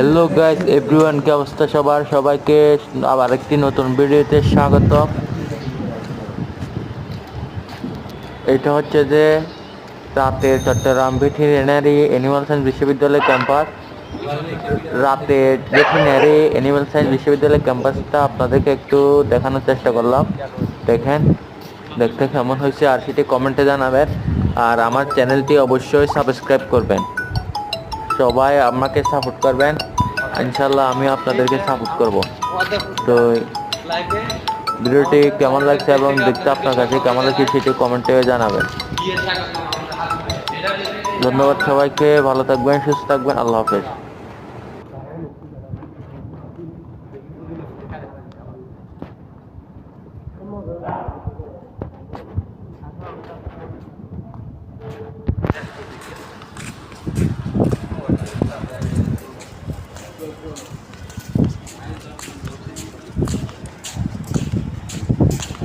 Hello guys everyone, কি অবস্থা সবার? সবাইকে আবার একটি নতুন ভিডিওতে স্বাগত। এটা হচ্ছে যে রাতের চট্টগ্রাম ভেটেরিনারি অ্যানিমাল সায়েন্স বিশ্ববিদ্যালয় ক্যাম্পাস। রাতের ভেটেরিনারি অ্যানিমাল সায়েন্স বিশ্ববিদ্যালয় ক্যাম্পাসটা আপনাদেরকে একটু দেখানোর চেষ্টা করলাম। দেখেন, দেখতে কেমন হয়েছে আর সেটি কমেন্টে জানাবেন। আর আমার চ্যানেলটি অবশ্যই সাবস্ক্রাইব করবেন। সবাই আমাকে সাপোর্ট করবেন, ইনশাল্লাহ আমি আপনাদেরকে সাপোর্ট করব। তো ভিডিওটি কেমন লাগছে এবং দেখতে আপনার কাছে কেমন লাগছে সেটি কমেন্টে জানাবেন। ধন্যবাদ সবাইকে, ভালো থাকবেন, সুস্থ থাকবেন, আল্লাহ হাফেজ।